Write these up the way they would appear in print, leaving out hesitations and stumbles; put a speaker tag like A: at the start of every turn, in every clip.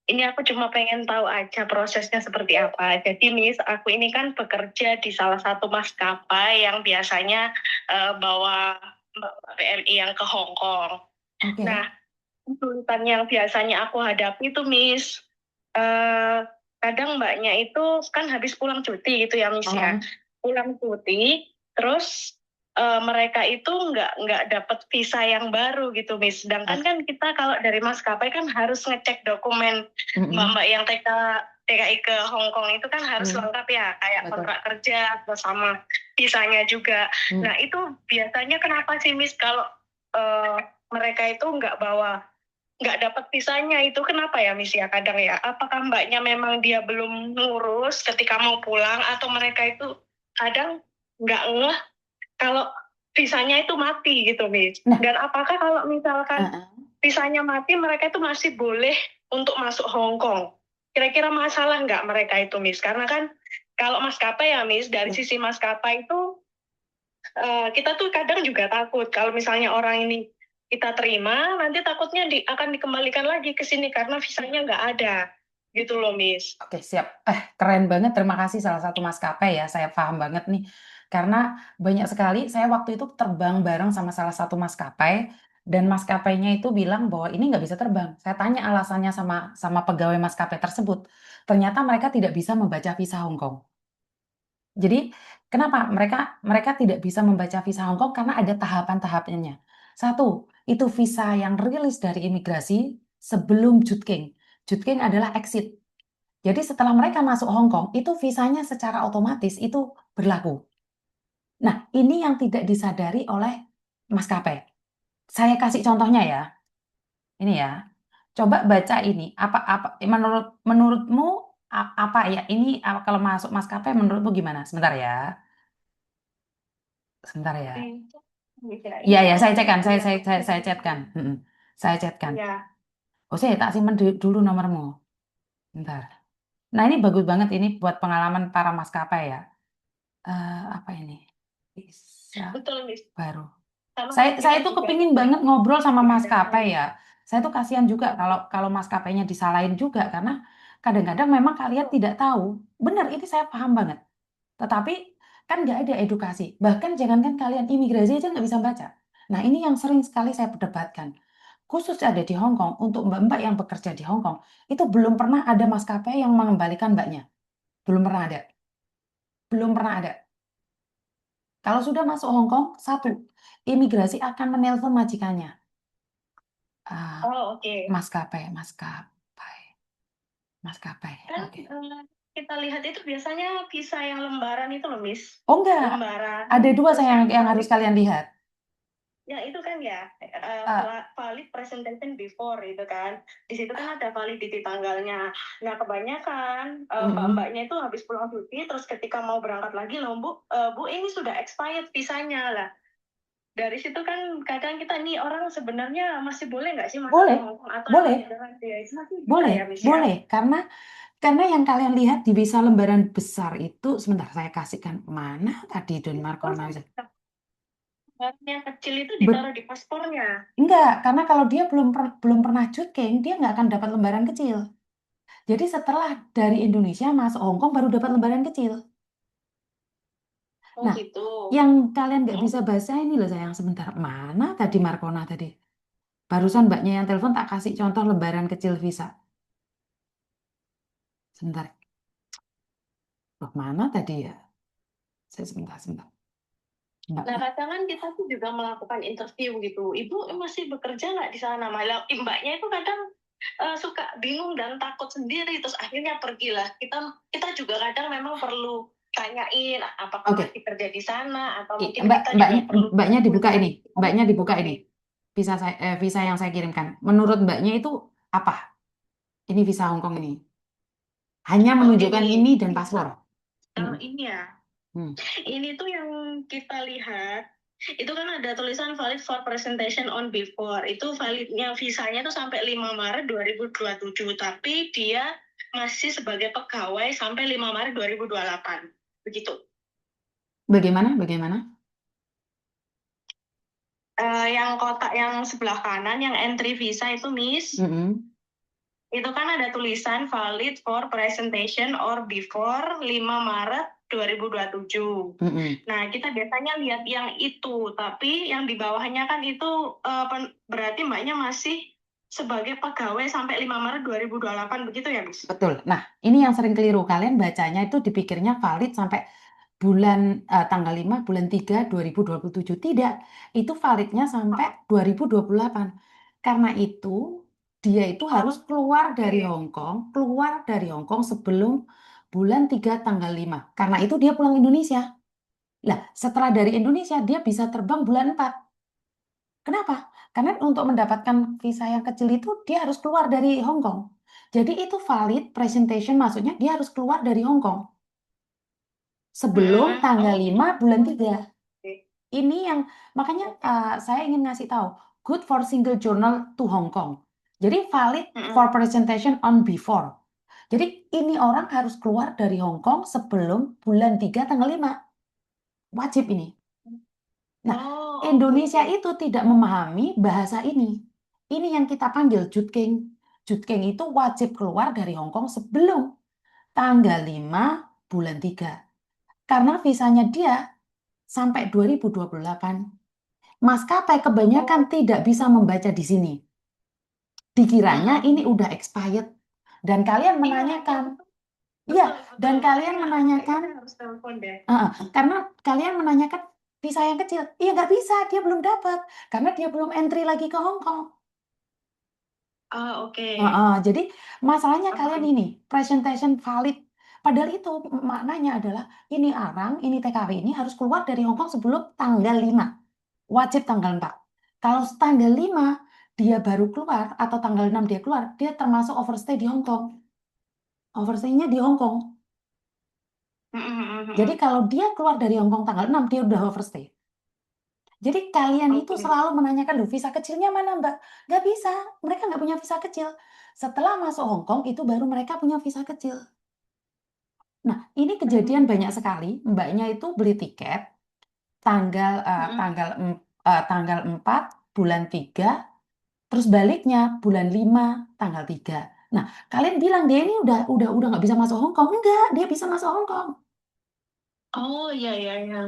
A: Ini aku cuma pengen tahu aja prosesnya seperti apa. Jadi Miss, aku ini kan bekerja di salah satu maskapai yang biasanya bawa PMI yang ke Hong Kong.
B: Oke.
A: Nah, kesulitan yang biasanya aku hadapi itu Miss, eh, kadang mbaknya itu kan habis pulang cuti gitu ya Miss ya.
B: Oh,
A: Pulang cuti, terus mereka itu nggak dapat visa yang baru gitu Miss. Sedangkan kan kita kalau dari maskapai kan harus ngecek dokumen
B: mm-mm,
A: mbak-mbak yang TKI ke Hong Kong itu kan harus
B: mm,
A: lengkap ya, kayak
B: betul.
A: kontrak kerja bersama visanya juga.
B: Mm.
A: Nah itu biasanya kenapa sih Miss kalau eh, mereka itu nggak dapat visanya itu kenapa ya Miss ya kadang ya? Apakah mbaknya memang dia belum ngurus ketika mau pulang atau mereka itu kadang nggak ngeh kalau visanya itu mati gitu Miss?
B: Nah,
A: Dan apakah kalau misalkan
B: uh-uh.
A: visanya mati mereka itu masih boleh untuk masuk Hong Kong? Kira-kira masalah nggak mereka itu Miss? Karena kan kalau maskapai ya Miss, dari
B: Ya.
A: sisi maskapai itu kita tuh kadang juga takut kalau misalnya orang ini kita terima, nanti takutnya akan dikembalikan lagi ke sini karena visanya nggak ada. Gitu loh, Miss.
B: Oke, siap. Keren banget. Terima kasih salah satu maskapai ya. Saya paham banget nih. Karena banyak sekali, saya waktu itu terbang bareng sama salah satu maskapai, dan maskapainya itu bilang bahwa ini nggak bisa terbang. Saya tanya alasannya sama sama pegawai maskapai tersebut. Ternyata mereka tidak bisa membaca visa Hong Kong. Jadi, kenapa mereka mereka tidak bisa membaca visa Hong Kong? Karena ada tahapan-tahapannya. Satu, itu visa yang rilis dari imigrasi sebelum Jutking. Jutking adalah exit. Jadi setelah mereka masuk Hong Kong, itu visanya secara otomatis itu berlaku. Nah, ini yang tidak disadari oleh maskapai. Saya kasih contohnya ya. Ini ya. Coba baca ini. Apa menurutmu apa ya? Ini kalau masuk maskapai menurutmu gimana? Sebentar ya. Sebentar ya.
A: Ya,
B: Iya
A: ini
B: ya,
A: kan
B: saya cekkan,
A: ya,
B: saya chatkan. Saya chatkan.
A: ya.
B: Oh, saya tak simpen dulu nomormu. Bentar. Nah, ini bagus banget ini buat pengalaman para maskapai ya. Apa ini? Bisa
A: Betul, Miss.
B: baru.
A: Sama
B: Saya
A: kita
B: tuh
A: juga
B: kepingin
A: sering
B: banget ngobrol sama
A: diadakan.
B: maskapai ya. Saya tuh kasihan juga kalau kalau maskapainya disalahin juga karena kadang-kadang memang kalian tidak tahu. Benar, ini saya paham banget. Tetapi kan nggak ada edukasi. Bahkan jangankan kalian imigrasi aja nggak bisa baca. Nah, ini yang sering sekali saya perdebatkan. Khusus ada di Hong Kong, untuk mbak-mbak yang bekerja di Hong Kong, itu belum pernah ada maskapai yang mengembalikan mbaknya. Belum pernah ada. Belum pernah ada. Kalau sudah masuk Hong Kong, satu, imigrasi akan menelpon majikannya. Ah,
A: Oh, oke.
B: maskapai, maskapai, maskapai.
A: Kan
B: Oke.
A: kita lihat itu biasanya visa yang lembaran itu loh, Miss.
B: Oh enggak,
A: Lembaran,
B: ada dua
A: terus
B: saya
A: kan
B: yang harus
A: valid.
B: kalian lihat.
A: Ya itu kan ya,
B: Ah,
A: valid presentation before itu kan. Di situ kan ada validity tanggalnya. Nah kebanyakan
B: mm-mm.
A: mbak-mbaknya itu habis pulang cuti, terus ketika mau berangkat lagi loh Bu, Bu ini sudah expired visanya lah. Dari situ kan kadang kita nih orang sebenarnya masih boleh nggak sih masuk ke
B: Boleh,
A: Hong Kong atau emang
B: boleh,
A: beneran ya itu masih bisa
B: boleh,
A: ya Miss ya?
B: boleh. Karena yang kalian lihat di visa lembaran besar itu, sebentar saya kasihkan mana tadi Don
A: Terus
B: Markona bisa.
A: yang kecil itu
B: Bet,
A: ditaruh di paspornya.
B: enggak, karena kalau dia belum pernah cuting, dia nggak akan dapat lembaran kecil. Jadi setelah dari Indonesia masuk Hong Kong baru dapat lembaran kecil.
A: Oh
B: Nah,
A: gitu.
B: yang kalian nggak
A: Hmm?
B: bisa bahasa ini loh sayang, sebentar. Mana tadi Markona tadi? Barusan mbaknya yang telepon tak kasih contoh lembaran kecil visa. Sebentar. Loh, mana tadi ya? Saya sebentar.
A: Nah,
B: Mbaknya.
A: kadang kan kita tuh juga melakukan interview gitu. Ibu masih bekerja nggak di sana? Malah mbaknya itu kadang suka bingung dan takut sendiri, terus akhirnya pergilah. Kita juga kadang memang perlu tanyain apakah
B: Oke.
A: masih kerja di sana atau mungkin
B: Mbak,
A: kita juga
B: mbaknya,
A: perlu
B: mbaknya dibuka ini.
A: klarifikasi
B: Mbaknya
A: gitu
B: dibuka
A: loh,
B: ini.
A: Miss.
B: Visa yang saya kirimkan. Menurut mbaknya itu apa? Ini visa Hong Kong ini. Hanya
A: Oh
B: menunjukkan
A: ini
B: ini dan
A: bisa.
B: paspor.
A: Kalau
B: Mm-mm.
A: ini ya,
B: Hmm.
A: ini tuh yang kita lihat itu kan ada tulisan valid for presentation on before. Itu validnya visanya tuh sampai 5 Maret 2027, tapi dia masih sebagai pegawai sampai 5 Maret 2028. Begitu.
B: Bagaimana? Bagaimana?
A: Yang kotak yang sebelah kanan yang entry visa itu Miss,
B: Mm-mm.
A: itu kan ada tulisan valid for presentation or before 5 Maret 2027. Nah, kita biasanya lihat yang itu, tapi yang di bawahnya kan itu berarti mbaknya masih sebagai pegawai sampai 5 Maret 2028 begitu ya, Miss?
B: Betul. Nah, ini yang sering keliru. Kalian bacanya itu dipikirnya valid sampai tanggal 5 bulan 3 2027. Tidak, itu validnya sampai 2028. Karena itu dia itu harus keluar dari Hong Kong sebelum bulan 3 tanggal 5. Karena itu dia pulang Indonesia. Lah, setelah dari Indonesia dia bisa terbang bulan 4. Kenapa? Karena untuk mendapatkan visa yang kecil itu dia harus keluar dari Hong Kong. Jadi itu valid presentation, maksudnya dia harus keluar dari Hong Kong sebelum tanggal 5 bulan 3. Ini yang makanya saya ingin ngasih tahu, good for single journal to Hong Kong. Jadi valid for presentation on before. Jadi ini orang harus keluar dari Hong Kong sebelum bulan 3 tanggal 5. Wajib ini. Nah, Indonesia itu tidak memahami bahasa ini. Ini yang kita panggil Jutking. Jutking itu wajib keluar dari Hong Kong sebelum tanggal 5 bulan 3. Karena visanya dia sampai 2028. Maskapai kebanyakan tidak bisa membaca di sini. Dikiranya ini udah expired. Dan kalian menanyakan. Iya, dan kalian menanyakan. Karena kalian menanyakan visa yang kecil. Iya, nggak bisa, dia belum dapat. Karena dia belum entry lagi ke Hong Kong.
A: Oke.
B: Jadi masalahnya kalian ini, presentation valid. Padahal itu maknanya adalah ini orang, ini TKW ini harus keluar dari Hong Kong sebelum tanggal 5. Wajib tanggal 4. Kalau tanggal 5 dia baru keluar atau tanggal 6 dia keluar, dia termasuk overstay di Hong Kong. Overstay-nya di Hong Kong. Jadi kalau dia keluar dari Hong Kong tanggal 6, dia udah overstay. Jadi kalian itu selalu menanyakan, loh visa kecilnya mana Mbak? Nggak bisa, mereka nggak punya visa kecil. Setelah masuk Hong Kong, itu baru mereka punya visa kecil. Nah, ini kejadian banyak sekali. Mbaknya itu beli tiket tanggal 4 bulan 3, terus baliknya bulan 5 tanggal 3. Nah, kalian bilang dia ini udah nggak bisa masuk Hong Kong. Enggak, dia bisa masuk Hong Kong.
A: Oh, iya, iya, iya.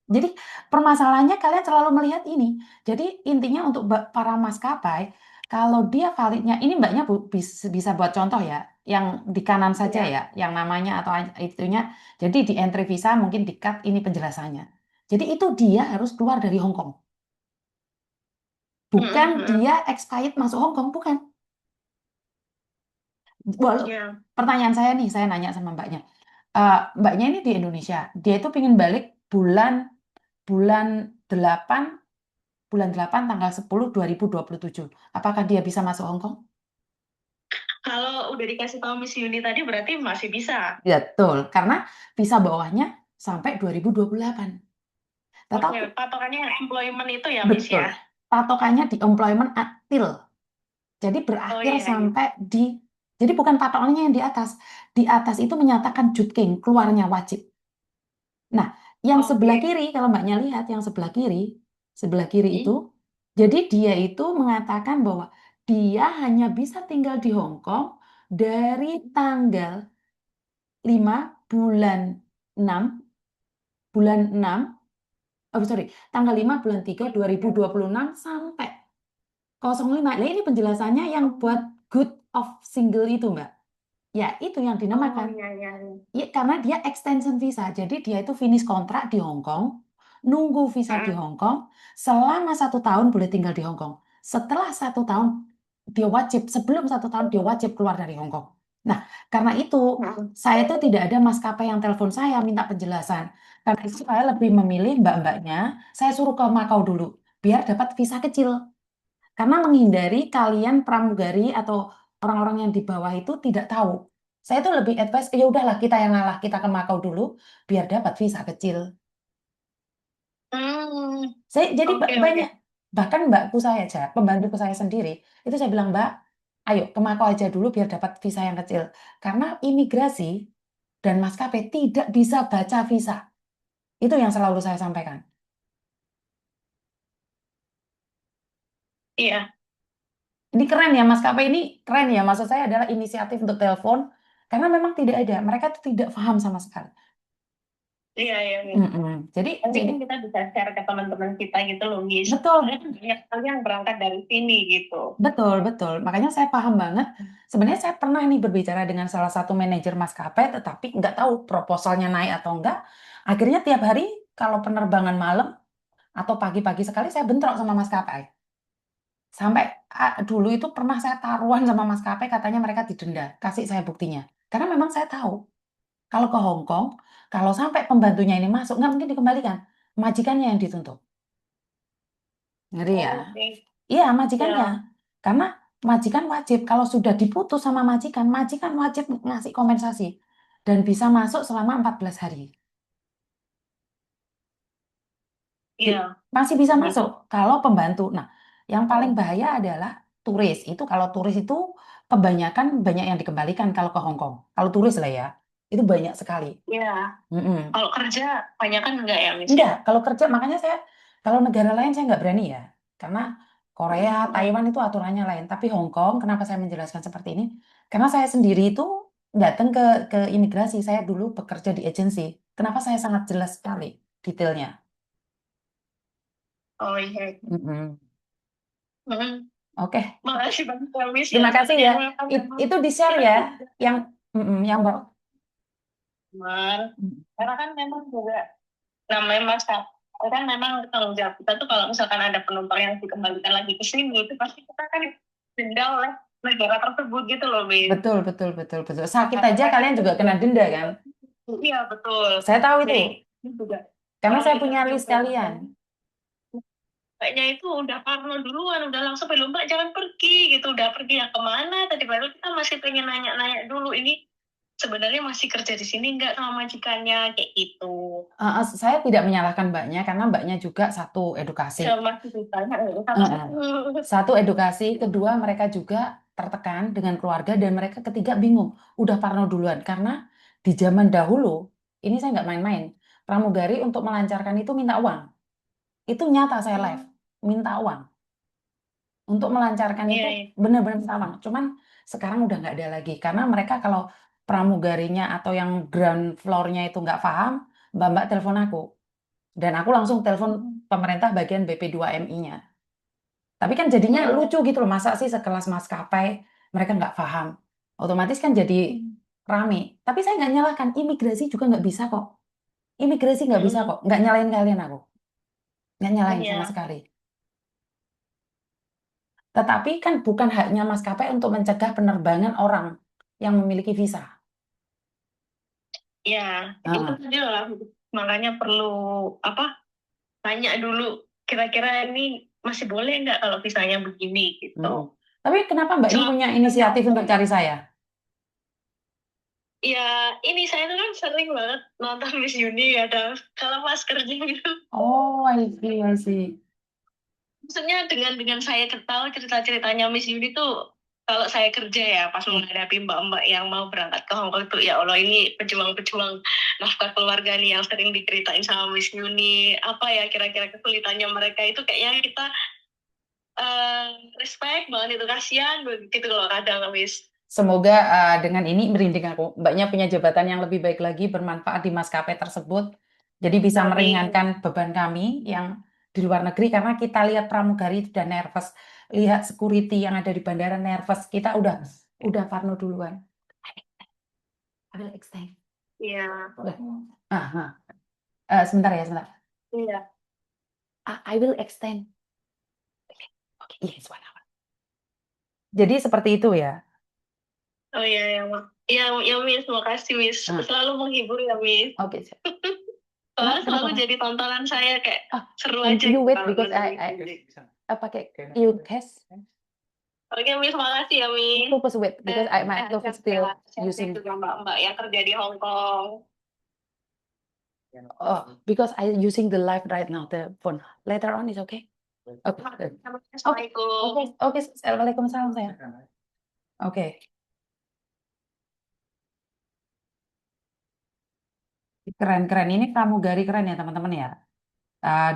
B: Jadi permasalahannya kalian selalu melihat ini. Jadi intinya untuk para maskapai, kalau dia validnya, ini mbaknya bisa buat contoh ya, yang di kanan saja ya, yang namanya atau itunya. Jadi di entry visa mungkin di-cut ini penjelasannya. Jadi itu dia harus keluar dari Hong Kong. Bukan dia expired masuk Hong Kong, bukan. Pertanyaan saya nih, saya nanya sama mbaknya. Mbaknya ini di Indonesia, dia itu pengen balik bulan 8 tanggal 10 2027. Apakah dia bisa masuk Hong Kong?
A: Kalau udah dikasih tahu Miss Yuni tadi berarti masih bisa.
B: Betul, karena visa bawahnya sampai 2028.
A: Oke, patokannya employment itu ya, Miss
B: Betul.
A: ya?
B: Patokannya di employment until. Jadi berakhir sampai di, jadi bukan patokannya yang di atas. Di atas itu menyatakan Jutking, keluarnya wajib. Nah, yang sebelah kiri, kalau mbaknya lihat, yang sebelah kiri itu, jadi dia itu mengatakan bahwa dia hanya bisa tinggal di Hong Kong dari tanggal 5 bulan 6, tanggal 5 bulan 3 2026 sampai 05. Nah, ini penjelasannya yang buat good of single itu, Mbak. Ya, itu yang dinamakan. Ya, karena dia extension visa. Jadi dia itu finish kontrak di Hong Kong, nunggu visa di Hong Kong, selama 1 tahun boleh tinggal di Hong Kong. Setelah 1 tahun, sebelum 1 tahun dia wajib keluar dari Hong Kong. Nah, karena itu, saya itu tidak ada maskapai yang telepon saya minta penjelasan. Karena itu saya lebih memilih mbak-mbaknya, saya suruh ke Macau dulu, biar dapat visa kecil. Karena menghindari kalian pramugari atau orang-orang yang di bawah itu tidak tahu. Saya tuh lebih advice, ya udahlah kita yang ngalah, kita ke Macau dulu biar dapat visa kecil. Jadi banyak, bahkan mbakku saya aja, pembantuku saya sendiri, itu saya bilang, Mbak, ayo ke Macau aja dulu biar dapat visa yang kecil. Karena imigrasi dan maskapai tidak bisa baca visa. Itu yang selalu saya sampaikan.
A: Iya.
B: Ini keren ya, maskapai ini keren ya. Maksud saya adalah inisiatif untuk telepon, karena memang tidak ada. Mereka tuh tidak paham sama sekali.
A: Iya, iya, Miss.
B: Mm-mm. Jadi,
A: Nanti
B: jadi
A: kan kita bisa share ke teman-teman kita gitu loh, Miss.
B: betul,
A: Soalnya kan banyak sekali yang berangkat dari sini gitu.
B: betul, betul. Makanya saya paham banget. Sebenarnya saya pernah nih berbicara dengan salah satu manajer maskapai, tetapi nggak tahu proposalnya naik atau enggak. Akhirnya tiap hari kalau penerbangan malam atau pagi-pagi sekali saya bentrok sama maskapai. Sampai dulu itu pernah saya taruhan sama maskapai, katanya mereka didenda. Kasih saya buktinya. Karena memang saya tahu, kalau ke Hong Kong, kalau sampai pembantunya ini masuk, nggak mungkin dikembalikan. Majikannya yang dituntut. Ngeri ya?
A: Oke.
B: Iya, majikannya.
A: Ya,
B: Karena majikan wajib, kalau sudah diputus sama majikan, majikan wajib ngasih kompensasi. Dan bisa masuk selama 14 hari. Jadi,
A: iya.
B: masih bisa
A: Betul.
B: masuk kalau pembantu. Nah, yang paling
A: Oh,
B: bahaya adalah turis. Itu kalau turis itu kebanyakan banyak yang dikembalikan kalau ke Hong Kong. Kalau turis lah ya, itu banyak sekali.
A: iya.
B: Mm-mm.
A: Kalau kerja, banyak kan enggak ya, Miss ya?
B: Enggak, kalau kerja makanya saya kalau negara lain saya nggak berani ya, karena Korea, Taiwan itu aturannya lain. Tapi Hong Kong, kenapa saya menjelaskan seperti ini? Karena saya sendiri itu datang ke imigrasi. Saya dulu bekerja di agensi. Kenapa saya sangat jelas sekali detailnya?
A: Oh iya.
B: Mm-mm.
A: Mm.
B: Oke,
A: Makasih banyak ya, Miss ya.
B: terima kasih ya.
A: Soalnya memang
B: Itu di share
A: kita
B: ya,
A: juga
B: yang yang bawa.
A: benar. Karena kan memang juga namanya maskapai kan memang tanggung jawab kita tuh kalau misalkan ada penumpang yang dikembalikan lagi ke sini itu pasti kita kan denda oleh negara tersebut gitu loh, Miss.
B: Betul, betul, betul, betul. Sakit aja
A: Makanya
B: kalian
A: itu
B: juga
A: juga
B: kena denda kan?
A: iya betul.
B: Saya tahu itu,
A: Jadi itu juga
B: karena saya punya
A: kualitas
B: list
A: juga
B: kalian.
A: kayaknya itu udah parno duluan, udah langsung belum Mbak jangan pergi gitu, udah pergi ya kemana? Tadi baru kita masih pengen nanya-nanya dulu ini sebenarnya masih kerja di sini nggak sama majikannya kayak gitu.
B: Saya tidak menyalahkan mbaknya karena mbaknya juga satu edukasi.
A: Sama ditanya sama
B: Eh, Satu edukasi, kedua mereka juga tertekan dengan keluarga dan mereka ketiga bingung, udah parno duluan karena di zaman dahulu ini saya nggak main-main. Pramugari untuk melancarkan itu minta uang. Itu nyata saya live, minta uang. Untuk melancarkan
A: Iya,
B: itu
A: iya.
B: benar-benar minta uang. Cuman sekarang udah nggak ada lagi karena mereka kalau pramugarinya atau yang ground floor-nya itu nggak paham, mbak-mbak telepon aku. Dan aku langsung telepon pemerintah bagian BP2MI-nya. Tapi kan jadinya lucu gitu loh, masa sih sekelas maskapai mereka nggak paham. Otomatis kan jadi rame. Tapi saya nggak nyalahkan, imigrasi juga nggak bisa kok. Imigrasi nggak bisa kok, nggak nyalain kalian aku. Nggak nyalain sama
A: Iya,
B: sekali. Tetapi kan bukan haknya maskapai untuk mencegah penerbangan orang yang memiliki visa.
A: iya. Itu
B: Heeh,
A: tadi lah. Makanya perlu apa? Tanya dulu kira-kira ini masih boleh nggak kalau visanya begini gitu.
B: heeh. Tapi kenapa Mbak ini punya
A: Selama
B: inisiatif untuk cari saya?
A: ya ini saya tuh kan sering banget nonton Miss Uni ada kalau pas kerja gitu.
B: Oh, I see, I see.
A: Maksudnya dengan saya ketahui cerita-ceritanya Miss Yuni tuh kalau saya kerja ya pas menghadapi mbak-mbak yang mau berangkat ke Hong Kong tuh ya Allah ini pejuang-pejuang nafkah keluarga nih yang sering diceritain sama Miss Yuni apa ya kira-kira kesulitannya mereka itu kayaknya kita eh, respect banget itu kasihan begitu kalau kadang Miss.
B: Semoga dengan ini merinding aku, Mbaknya punya jabatan yang lebih baik lagi, bermanfaat di maskapai tersebut, jadi bisa
A: Amin.
B: meringankan beban kami yang di luar negeri karena kita lihat pramugari itu udah nervous, lihat security yang ada di bandara nervous, kita udah parno duluan. I will extend.
A: Iya.
B: Aha. Sebentar ya, sebentar.
A: Iya.
B: I will extend. Oke, yes, one hour. Jadi seperti itu ya.
A: Oh iya ya, Mak. Iya, ya Miss, makasih Miss.
B: Ah,
A: Selalu menghibur ya Miss.
B: oke.
A: Soalnya
B: Kenapa,
A: selalu
B: kenapa?
A: jadi tontonan saya kayak seru
B: And
A: aja
B: you
A: gitu
B: wait
A: kalau
B: because
A: nonton
B: I
A: Miss Yuni.
B: pakai you cash.
A: Oke, Miss, makasih ya, Miss.
B: Purpose wait because my laptop is
A: Sehat-sehat
B: still
A: ya. Sehat-sehat
B: using.
A: juga Mbak-Mbak yang kerja di Hong Kong.
B: Oh, because I using the live right now the phone. Later on is okay. Okay. Okay.
A: Assalamualaikum.
B: Oke. Oke. Waalaikumsalam sayang. Oke. Keren-keren ini pramugari keren ya teman-teman ya.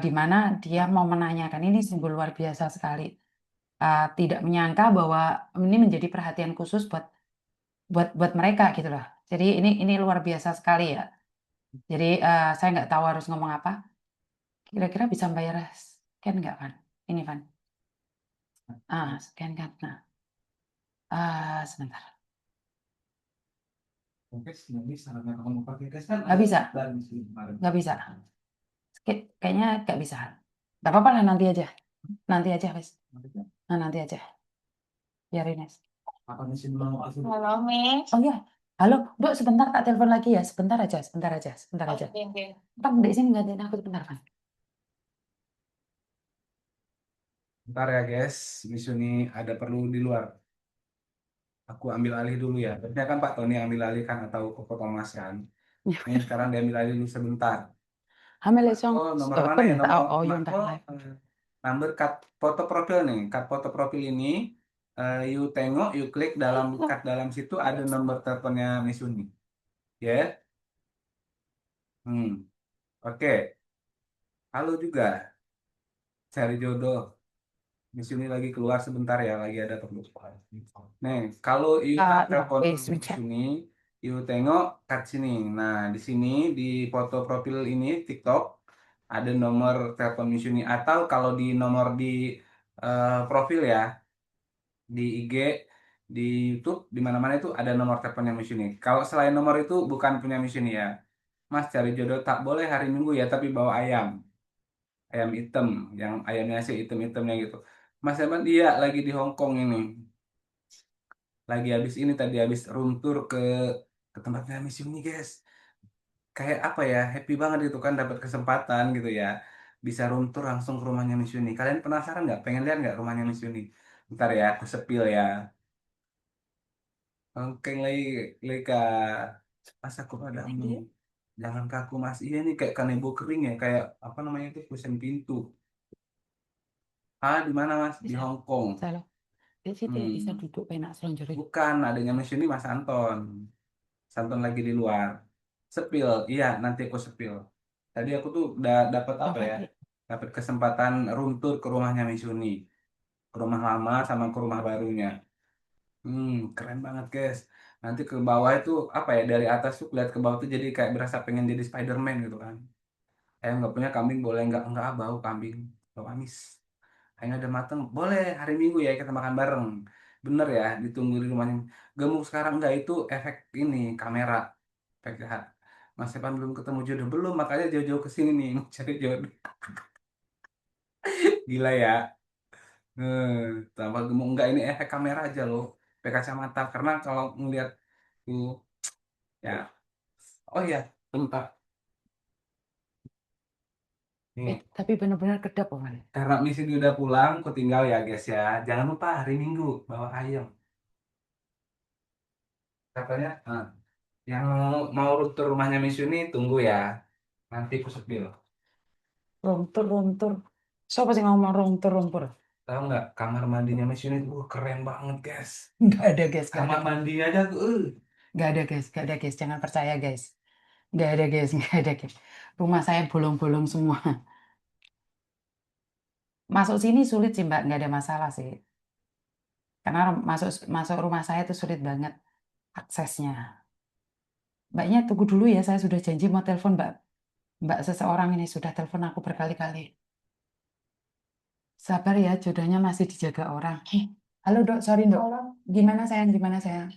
B: Di mana dia mau menanyakan ini sungguh luar biasa sekali. tidak menyangka bahwa ini menjadi perhatian khusus buat mereka gitu loh. Jadi ini luar biasa sekali ya. Jadi, saya nggak tahu harus ngomong apa. Kira-kira bisa bayar scan nggak, Van? Ini, Van. Scan kan. Nah, sebentar. Nggak bisa. Nggak bisa. Kayaknya nggak bisa. Nggak apa-apa lah, nanti aja. Nanti aja, wes. Nah, nanti aja. Biarin, Nes.
A: Halo, Miss.
B: Oh iya. Halo, Dok, sebentar tak telepon lagi ya. Sebentar aja, sebentar aja, sebentar aja.
A: Oke, oke.
B: Bang, di sini gantiin aku sebentar, Van.
C: Bentar ya guys, Misuni ada perlu di luar. Aku ambil alih dulu ya. Biasanya kan Pak Tony ambil alih kan atau Koko Thomas kan. Ini sekarang dia ambil alih dulu sebentar.
B: Hamil song.
C: Oh, nomor
B: Oh,
C: mana
B: kan
C: ya?
B: tahu.
C: Nomor
B: Oh,
C: Mak,
B: yung tak
C: oh,
B: live.
C: number cut foto profil nih. Cut foto profil ini, you tengok, you klik dalam cut dalam situ ada nomor teleponnya Misuni. Ya, oke. Halo juga, cari jodoh. Misuni lagi keluar sebentar ya, lagi ada perlu. Nih, kalau you telepon Misuni, you tengok cut sini. Nah, di sini di foto profil ini TikTok ada nomor telepon Misuni atau kalau di nomor di profil ya di IG, di YouTube, di mana-mana itu ada nomor teleponnya Misuni. Kalau selain nomor itu bukan punya Misuni ya. Mas cari jodoh tak boleh hari Minggu ya, tapi bawa ayam. Ayam hitam, yang ayamnya sih hitam-hitamnya gitu. Mas Eman dia lagi di Hong Kong ini. Lagi habis ini tadi habis room tour ke tempatnya Miss Uni guys. Kayak apa ya, happy banget itu kan dapat kesempatan gitu ya. Bisa room tour langsung ke rumahnya Miss Uni. Kalian penasaran nggak? Pengen lihat nggak rumahnya Miss Uni? Ntar ya, aku sepil ya. Oke, lagi pas aku padamu. Jangan kaku mas. Iya nih kayak kanebo kering ya, kayak apa namanya itu kusen pintu. Di mana mas? Di
B: Bisa.
C: Hong Kong.
B: Salah. Di situ bisa
C: Hmm.
B: duduk enak selanjutnya.
C: Bukan, adanya Miss Uni Mas Anton. Santon lagi di luar. Sepil, iya nanti aku sepil. Tadi aku tuh udah dapat apa ya? Dapat kesempatan room tour ke rumahnya Misuni. Ke rumah lama sama ke rumah barunya. Keren banget guys. Nanti ke bawah itu apa ya? Dari atas tuh lihat ke bawah tuh jadi kayak berasa pengen jadi Spider-Man gitu kan. Nggak punya kambing boleh nggak bau kambing. Bau amis. Kayaknya udah mateng. Boleh hari Minggu ya kita makan bareng. Bener ya, ditunggu di rumahnya. Gemuk sekarang enggak itu efek ini kamera. Efek jahat. Mas Evan belum ketemu jodoh belum, makanya jauh-jauh ke sini nih mau cari jodoh. Gila ya. Tambah gemuk enggak ini efek kamera aja loh. Efek kacamata karena kalau ngelihat tuh ya. Oh iya, bentar. Nih,
B: Tapi benar-benar kedap, Oman.
C: karena misi udah pulang, aku tinggal ya guys ya. Jangan lupa hari Minggu bawa ayam. Katanya, yang mau rute rumahnya Miss Yuni tunggu ya. Nanti aku sepil.
B: Room tour. Siapa sih ngomong room tour?
C: Tahu nggak kamar mandinya Miss Yuni? Keren banget guys.
B: Nggak ada, guys.
C: Kamar mandi aja tuh.
B: Nggak ada, guys. Nggak ada, guys. Jangan percaya, guys. Nggak ada, guys. Nggak ada, guys. Rumah saya bolong-bolong semua. Masuk sini sulit sih, Mbak. Nggak ada masalah sih. Karena masuk masuk rumah saya itu sulit banget aksesnya. Mbaknya tunggu dulu ya. Saya sudah janji mau telepon, Mbak. Mbak seseorang ini sudah telepon aku berkali-kali. Sabar ya, jodohnya masih dijaga orang. Halo, Dok. Sorry, Dok. Gimana sayang? Gimana sayang?